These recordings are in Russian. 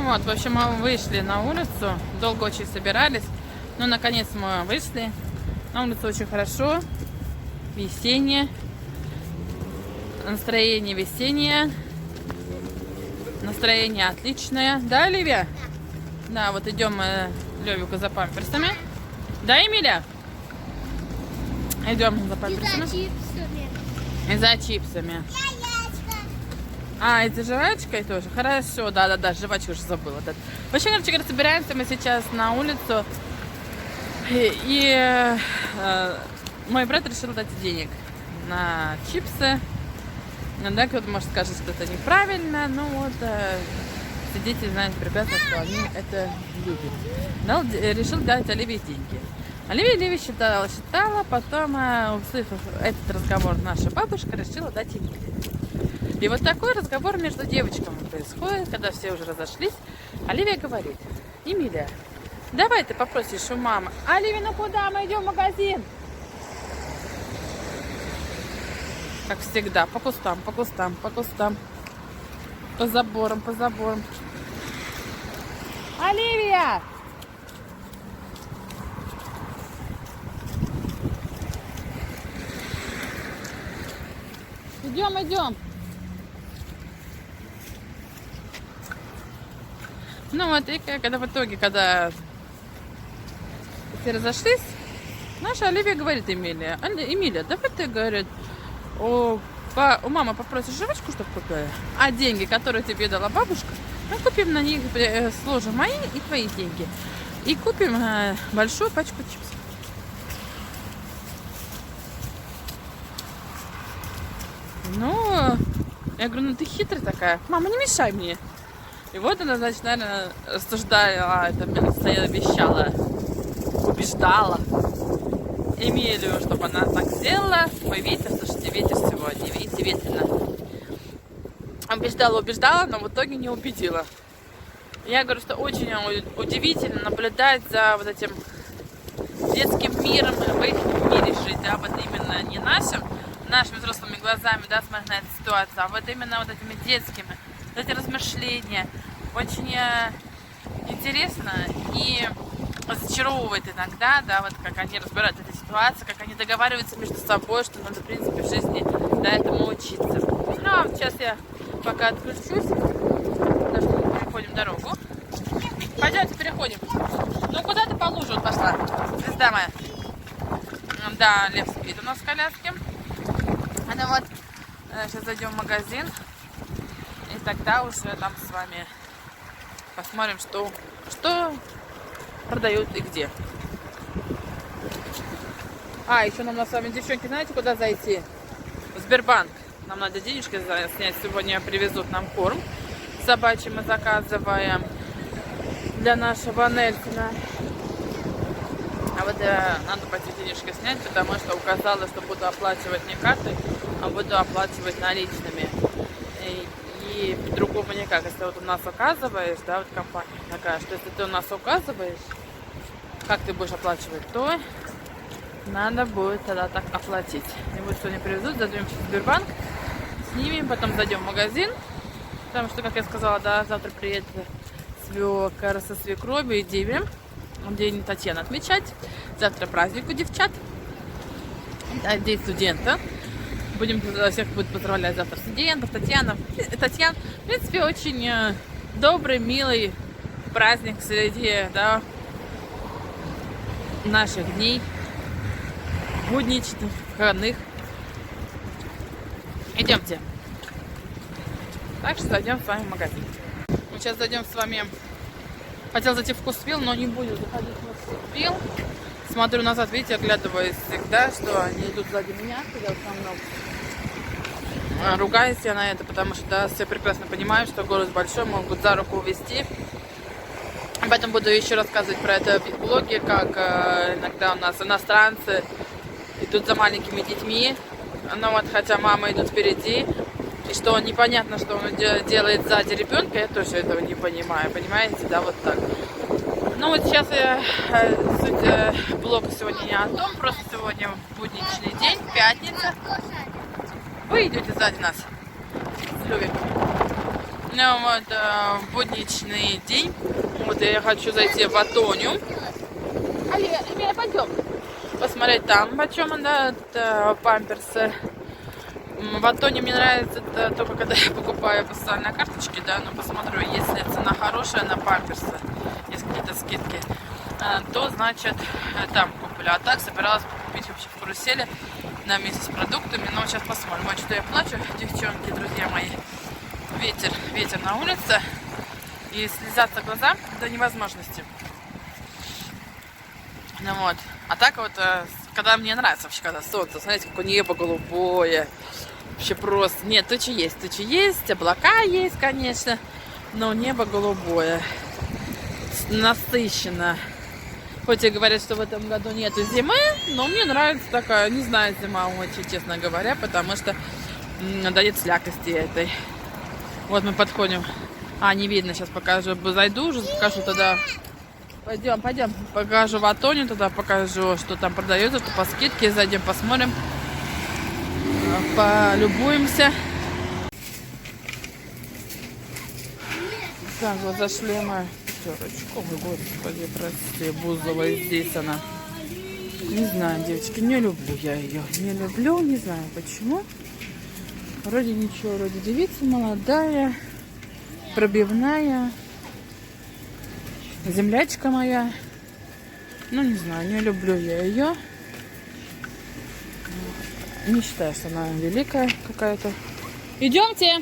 Ну вот, в общем, мы вышли на улицу. Долго очень собирались. Но наконец мы вышли. На улице очень хорошо. Весеннее. Настроение весеннее. Настроение отличное. Да, Оливия? Да, вот идем мы Левику за памперсами. Да, Эмиля? Идем за памперсами. И за чипсами. А, и за жвачкой тоже? Хорошо, да, жвачку уже забыла. Да. Вообще, короче говоря, собираемся мы сейчас на улицу. И мой брат решил дать денег на чипсы. Да, кто-то может сказать, что это неправильно, но вот дети знают прекрасно, что они это любят. Решил дать Оливии деньги. Оливия считала, потом, услышав этот разговор, наша бабушка решила дать ей. И вот такой разговор между девочками происходит, когда все уже разошлись. Оливия говорит: Эмилия, давай ты попросишь у мамы. Оливия, ну куда? Мы идем в магазин. Как всегда, по кустам. По заборам. Оливия! Идем. Ну вот, и когда в итоге, когда все разошлись, наша Оливия говорит Эмилия: Эмилия, давай ты, говорит, у мамы попросишь жвачку, чтобы купила, а деньги, которые тебе дала бабушка, мы купим на них, сложим мои и твои деньги. И купим большую пачку чипсов. Ну, я говорю, ну ты хитрая такая. Мама, не мешай мне. И вот она, значит, наверное, рассуждала, вещала, убеждала Эмилию, чтобы она так сделала. Ой, ветер, слушайте, ветер сегодня, видите, ветрено. Убеждала, но в итоге не убедила. Я говорю, что очень удивительно наблюдать за вот этим детским миром, в их мире жить, да, вот именно не нашими взрослыми глазами, да, смотреть на эту ситуацию, а вот именно вот этими детскими, вот эти размышления. Очень интересно и разочаровывает иногда, да, вот как они разбирают эту ситуацию, как они договариваются между собой, что надо, в принципе, в жизни, да, этому учиться. Ну, а сейчас я пока отключусь, потому что мы переходим дорогу. Пойдемте переходим. Ну, куда ты по лужу пошла, звезда моя? Да, Лев спит у нас в коляске. Ну вот, сейчас зайдем в магазин, и тогда уже там с вами посмотрим, что продают и где. А, еще нам с вами, девчонки, знаете, куда зайти? В Сбербанк. Нам надо денежки снять. Сегодня привезут нам корм собачий, мы заказываем для нашего Нельсона. А вот надо пойти денежки снять, потому что указала, что буду оплачивать не картой, а буду оплачивать наличными. И по-другому никак. Если вот у нас указываешь, да, вот компания такая, что если ты у нас указываешь, как ты будешь оплачивать, то надо будет тогда так оплатить. И вот сегодня привезут, зайдем в Сбербанк, снимем, потом зайдем в магазин, потому что, как я сказала, да, завтра приедет свекор со свекровью и Диве, день Татьяны отмечать. Завтра праздник у девчат, да, день студента. Будем всех будет поздравлять завтра студентов, Татьяна, в принципе, очень добрый, милый праздник среди, да, наших дней, будничных, выходных. Идемте. Так что зайдем с вами в магазин. Мы сейчас зайдем с вами. Хотел зайти в Вкусвилл, но не буду заходить в Вкусвилл. Смотрю назад, видите, оглядываюсь всегда, что они идут сзади меня, когда в основном. Ругаюсь я на это, потому что, да, все прекрасно понимают, что город большой, могут за руку увезти. Об этом буду еще рассказывать про это в блоге, как иногда у нас иностранцы идут за маленькими детьми, но вот хотя мама идут впереди, и что непонятно, что он делает сзади ребенка, я тоже этого не понимаю, понимаете, да, вот так. Ну вот сейчас суть блога сегодня не о том, просто сегодня будничный день, пятница. Вы идете сзади нас с Левиком. Ну, вот, в будничный день. Вот я хочу зайти в Атонию. Алия, пойдем. Посмотреть там, почем, да, памперсы. В Атоне мне нравится это только когда я покупаю постоянно карточки, да, но посмотрю, если цена хорошая на памперсы, есть какие-то скидки, то, значит, там куплю. А так собиралась купить вообще в карусели на месяц с продуктами, но сейчас посмотрим. Вот что я плачу, девчонки, друзья мои. Ветер на улице, и слезятся глаза до невозможности. Ну вот. А так вот, когда мне нравится вообще, когда солнце, смотрите, какое небо голубое. Вообще просто. Нет, тучи есть, облака есть, конечно, но небо голубое. Насыщенно. Хоть и говорят, что в этом году нету зимы, но мне нравится такая, не знаю, зима очень, честно говоря, потому что дает слякости этой. Вот мы подходим. Не видно, сейчас покажу. Зайду уже, покажу тогда. Пойдем. Покажу в Атоне, тогда покажу, что там продается, то по скидке. Зайдем, посмотрим. Полюбуемся. Так, вот зашли мы в пятерочку. Ой, господи, прости, Бузова здесь она. Не знаю, девочки, не люблю я ее. Не люблю, не знаю почему. Вроде ничего, вроде девица молодая, пробивная, землячка моя. Ну, не знаю, не люблю я ее. Не считаю, что она великая какая-то. Идемте!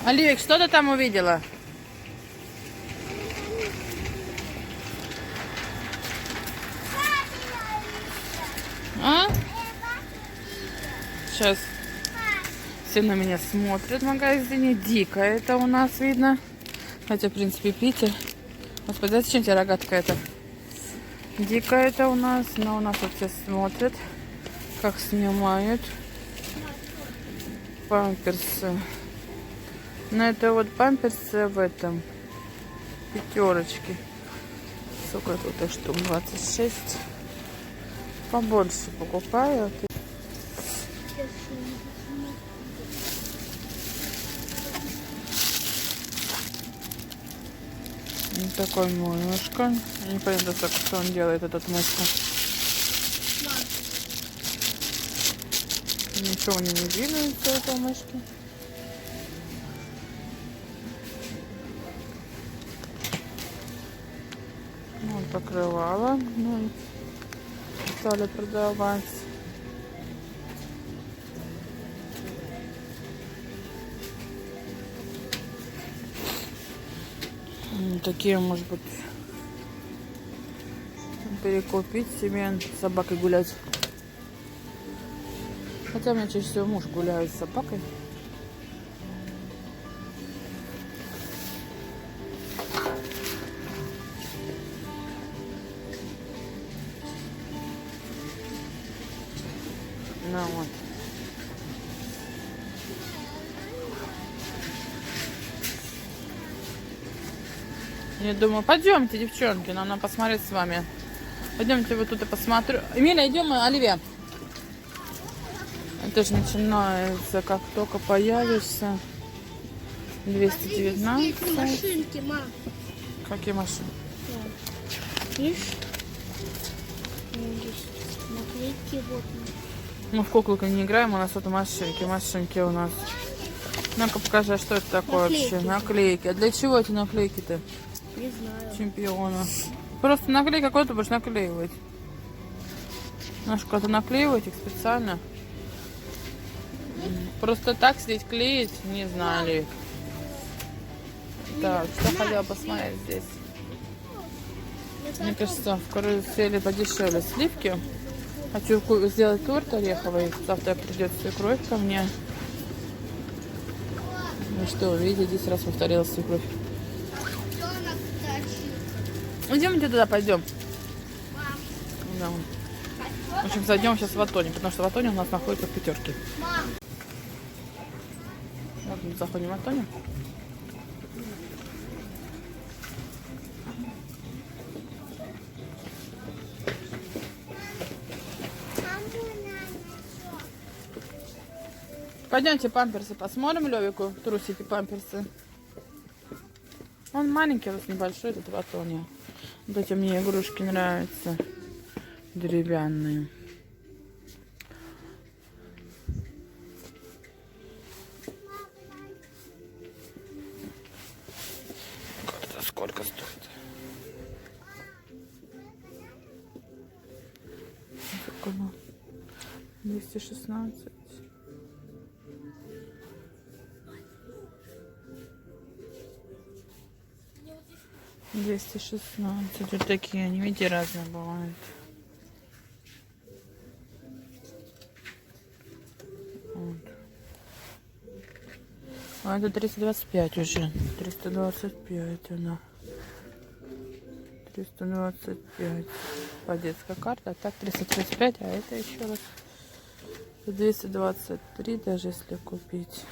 Оливик, что ты там увидела? Сейчас все на меня смотрят в магазине. Дико это у нас видно. Хотя, в принципе, Питер. Господи, зачем тебе рогатка это? Дико это у нас. Но у нас вот все смотрят, как снимают памперсы. Но это вот памперсы в этом пятерочке. Сколько тут штук? 26. Побольше покупаю. Вот такой мышка. Не понятно, что он делает, этот мышка. Ничего не двигается, этой мышки. Вот покрывало. Ну, стали продавать. Такие, может быть, перекупить себе, с собакой гулять. Хотя у меня чаще всего муж гуляет с собакой. Ну вот. Я думаю, пойдемте, девчонки, нам надо посмотреть с вами. Пойдемте вот тут и посмотрю. Эмиля, идем, Оливия. Это же начинается, как только появишься. 219. Какие машинки, мам? Какие машины? Видишь? Есть наклейки вот. Мы в куколку не играем, у нас вот машинки. Машинки у нас. Ну-ка покажи, что это такое вообще. Наклейки. А для чего эти наклейки-то? Не знаю. Чемпиона. Просто наклейка какой-то будешь наклеивать. Наш куда-то наклеивать их специально. Просто так сидеть клеить, не знаю ли. Так, что хотела посмотреть здесь. Мне кажется, в карусели подешевле сливки. Хочу сделать торт ореховый. Завтра придет свекровь ко мне. Ну что, видите, 10 раз повторила свекровь. Идемте туда, пойдем. Да. В общем, зайдем сейчас в Атоне, потому что в Атоне у нас находится в пятерке. Вот мы заходим в Атоне. Пойдемте памперсы посмотрим, Левику, трусики, памперсы. Он маленький, вот небольшой, этот в Атоне. Вот эти мне игрушки нравятся, деревянные. Это сколько стоит? Сколько? 216. 216. Вот такие они, видите, разные бывают. Вот. А это 325 уже. 325 она. 325. По детской карте. А так 335. А это еще раз 223, даже если купить.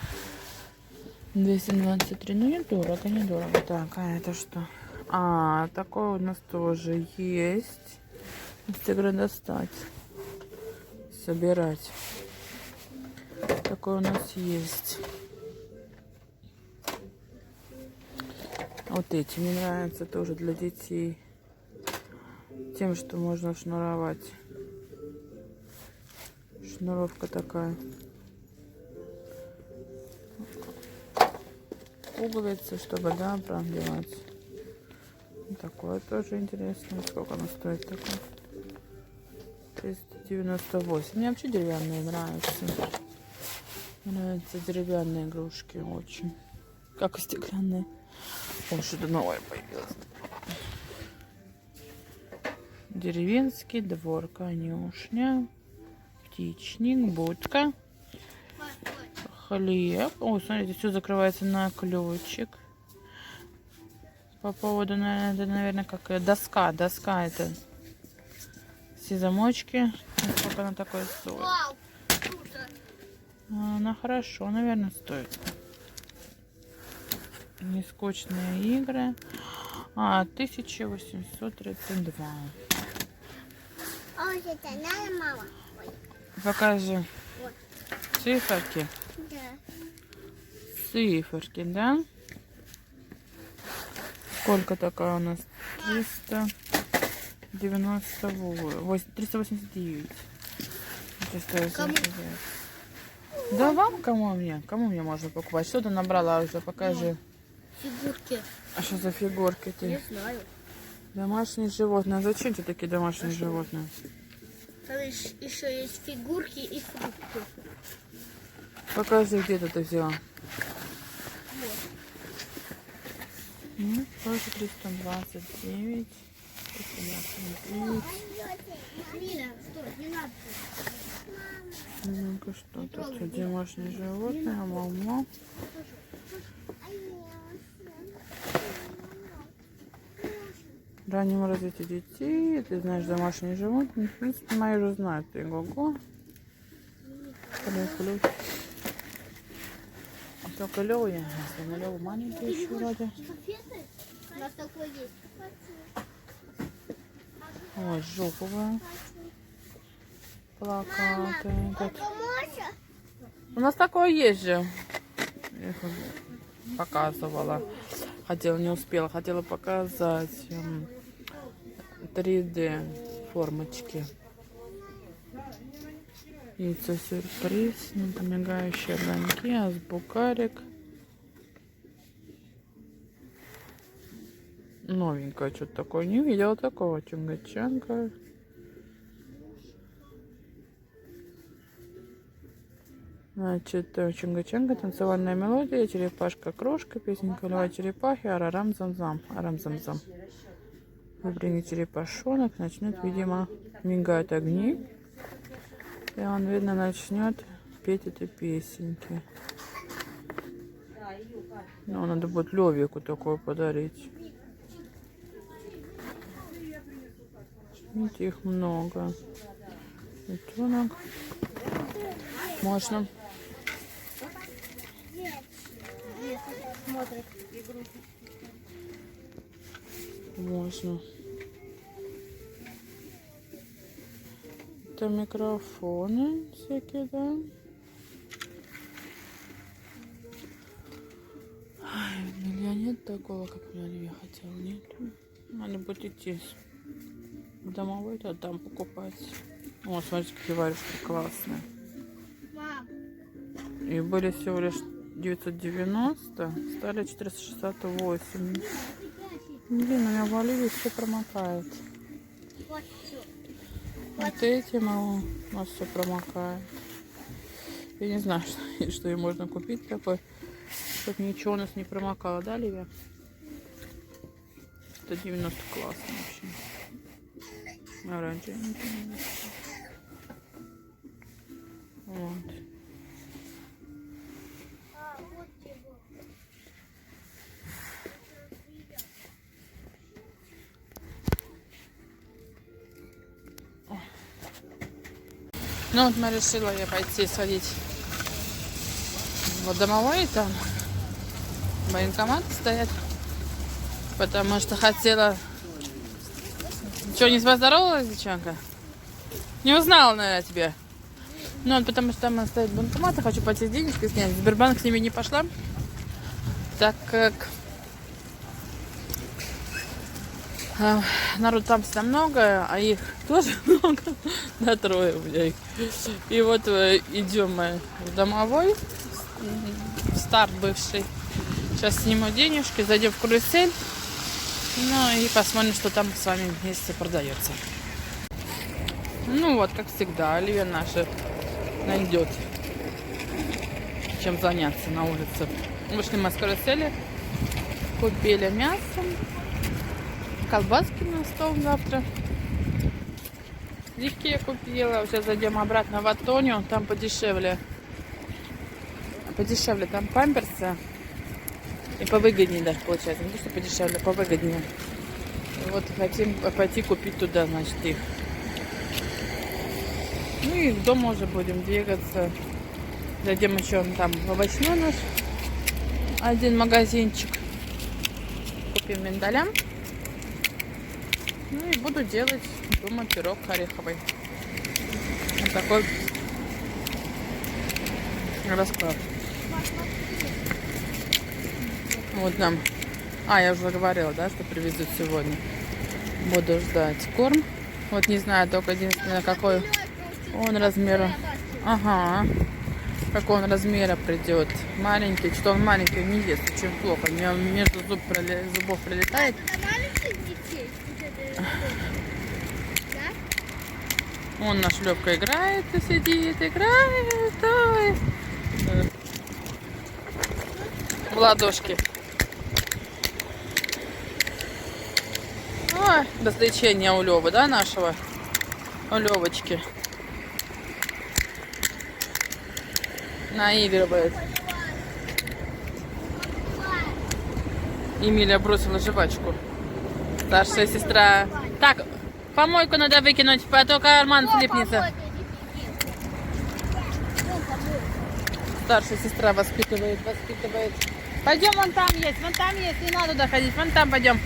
223. Ну, недорого, недорого. Так, а это что? А, такое у нас тоже есть. Инстаграм достать. Собирать. Такое у нас есть. Вот эти мне нравятся тоже для детей. Тем, что можно шнуровать. Шнуровка такая. Пуговицы, чтобы, да, продлевать. Такое тоже интересно. Сколько оно стоит такое? 398. Мне вообще деревянные нравятся. Нравятся деревянные игрушки очень. Как и стеклянные. О, что-то новое появилось. Деревенский двор, конюшня, птичник, будка, хлеб. О, смотрите, все закрывается на ключик. По поводу, наверное, как доска. Доска это все замочки. Сколько она такое стоит? Она хорошо, наверное, стоит. Нескучные игры. 1832. Это надо, мама? Покажи. Вот. Циферки. Да. Циферки, да? Сколько такая у нас? 389. 389. Да вам, кому мне? Кому мне можно покупать? Что ты набрала уже? Покажи. Фигурки. А что за фигурки Не ты? знаю. Домашние животные. А зачем тебе такие домашние животные? Там еще есть фигурки и фрукты. Покажи, где ты это взяла. Ну, тоже 329. 329. Мила, стой, не надо. Ну-ка, что тут? Домашние животные, мама. Раннему развитию детей. Ты знаешь домашние животные. В принципе, мои уже знают. Ого-го. Только Лёва я. Если Лёва маленький еще вроде. У нас такой есть. Ой, жоповая. Плакаты. Тут. У нас такое есть же. Я их показывала. Хотела, не успела. Хотела показать 3D формочки. Яйцо сюрприз. Мигающие огоньки. Азбукарик. Новенькое что-то такое. Не видела такого. Чунга-чанга. Значит, чунга-чанга, танцевальная мелодия, черепашка-крошка, песенка льва черепахи, арарам-зам-зам, арам-зам-зам. Выбрали черепашонок, начнет, видимо, мигать огни. И он, видно, начнет петь эти песенки. Ну, надо будет Левику такое подарить. Видите, их много. Утенок. Можно. Смотрит. Можно. Это микрофоны всякие, да? такого, как я Оливия хотела, нет? Надо будет идти в домовой, а там покупать. О, смотрите, какие варежки классные. Мам, И были всего лишь 990, стали 468. Блин, у меня в Оливии все промокает. вот все. Вот этим у нас все промокает. Я не знаю, что ей можно купить такой, чтобы ничего у нас не промокало, да, Ливия? 190 классно вообще. Оранжевый. Вот. Вот его. Ну вот мы решила я пойти сходить в домовой, там военкоматы стоят, потому что хотела... Что, не поздоровалась, девчонка? Не узнала, наверное, тебя. Ну, вот потому что там стоит банкомат, я хочу пойти денежки снять. В Сбербанк с ними не пошла, так как народ там всегда много, а их тоже много, да, трое у меня их. И вот идем мы в домовой, в старт бывший. Сейчас сниму денежки, зайдем в карусель, ну и посмотрим, что там с вами вместе продается. Ну вот, как всегда, Оливия наша найдет чем заняться на улице. Вышли мы с карусели, купили мясо, колбаски на стол завтра. Сливки я купила. Сейчас зайдем обратно в Атонию. Там подешевле. Подешевле там памперсы. И повыгоднее даже получается. Не то, что подешевле, а повыгоднее. И вот хотим пойти купить туда, значит, их. Ну и в дом уже будем двигаться. Зайдем еще там в овощной наш один магазинчик. Купим миндаля. Ну и буду делать дома пирог ореховый. Вот такой расклад. Вот нам. Я уже говорила, да, что привезут сегодня. Буду ждать корм. Вот не знаю только единственное, какой он размера. Ага. Какого он размера придет. Маленький. Что он маленький не ест. Очень плохо. У меня между зубов прилетает. Он наш Лёвка играет, и сидит, играет, ой. В ладошки. Ой, развлечение у Лёвы, да, нашего? У Лёвочки. Наигрывает. Эмилия бросила жвачку. Старшая сестра. Так, помойку надо выкинуть, а то карман слипнется. Старшая сестра воспитывает. Пойдем, вон там есть, не надо туда ходить, вон там пойдем.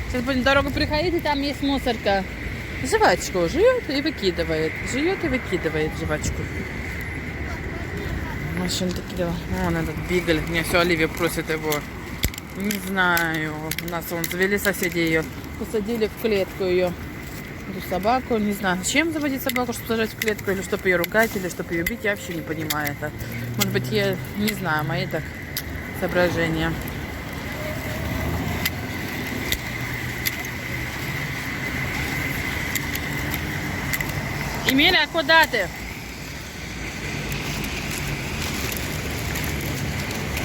Сейчас будем дорогу приходить, и там есть мусорка. Жвачку жует и выкидывает. Жует и выкидывает жвачку. В общем, такие дела. Вон этот бигль. Мне все Оливия просит его. Не знаю. У нас вон завели соседи ее. Посадили в клетку ее. Эту собаку. Не знаю, зачем заводить собаку, чтобы сажать в клетку, или чтобы ее ругать, или чтобы ее бить. Я вообще не понимаю это. Может быть, я не знаю, мои так соображения. Эмилия, куда ты?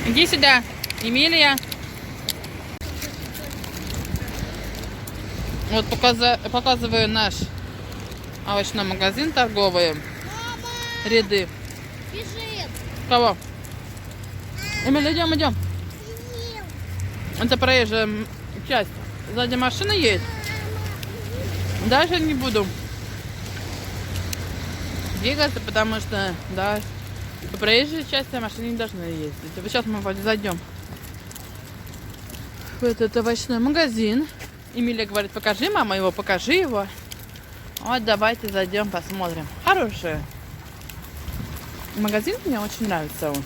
Иди сюда, Эмилия. Вот показываю наш овощной магазин торговый. Мама, Ряды. бежит. Кого? Эмилия, идем. Это проезжая часть. Сзади машина едет. Дальше не буду двигаться, потому что, да, по проезжей части машины не должны ездить. Вот сейчас мы зайдем в этот овощной магазин. Эмилия говорит, покажи, мама, его, покажи его. Вот, давайте зайдем, посмотрим. Хороший магазин, мне очень нравится он.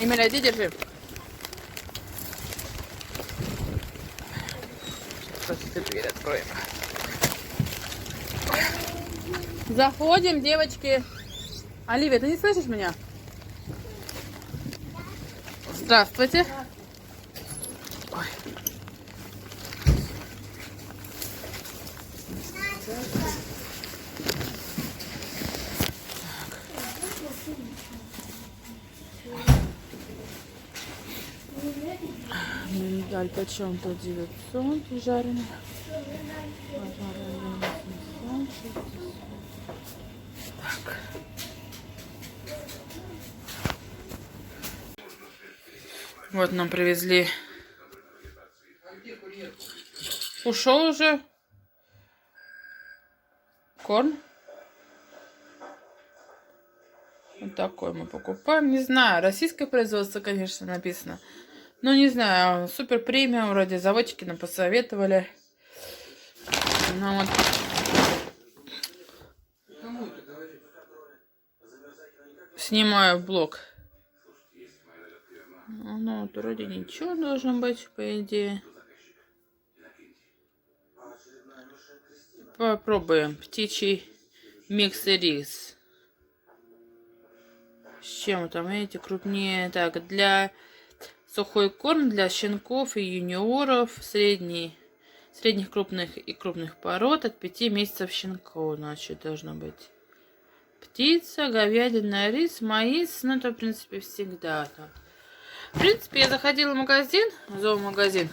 Емеля, иди, держи. Просто дверь откроем. Заходим, девочки. Оливия, ты не слышишь меня? Здравствуйте. Ой. Миндаль почем то 900 жареный. Так. Вот нам привезли. Ушел уже корм. Вот такой мы покупаем. Не знаю, российское производство, конечно, написано. Но не знаю, супер премиум, вроде заводчики нам посоветовали. Ну вот. Снимаю блог. Ну вот вроде ничего должно быть, по идее. Попробуем. Птичий микс и рис. С чем там, видите, крупнее. Так, для сухой корм для щенков и юниоров средних крупных и крупных пород от 5 месяцев щенков, значит, должно быть. Птица, говядина, рис, маис. Ну, это, в принципе, всегда так. В принципе, я заходила в магазин, зоомагазин.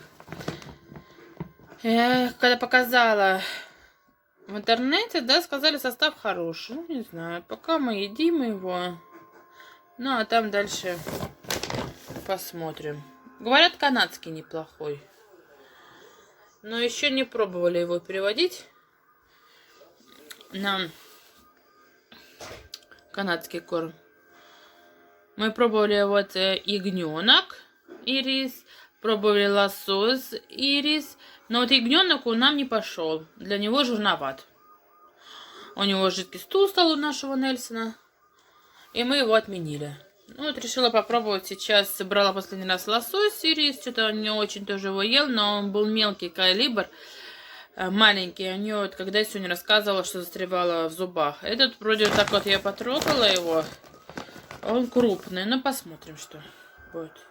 Когда показала в интернете, да, сказали, состав хороший. Ну, не знаю, пока мы едим его. Ну, а там дальше посмотрим. Говорят, канадский неплохой. Но еще не пробовали его переводить на канадский корм. Мы пробовали вот ягненок и рис. Пробовали лосось и рис. Но вот ягненок он нам не пошел. Для него жирноват. У него жидкий стул стал у нашего Нельсона. И мы его отменили. Ну вот решила попробовать сейчас. Брала последний раз лосось и рис. Что-то он не очень тоже его ел. Но он был мелкий калибр. Маленький. У нее, вот, когда я сегодня рассказывала, что застревала в зубах. Этот вроде вот так вот я потрогала его. Он крупный. Ну посмотрим, что будет.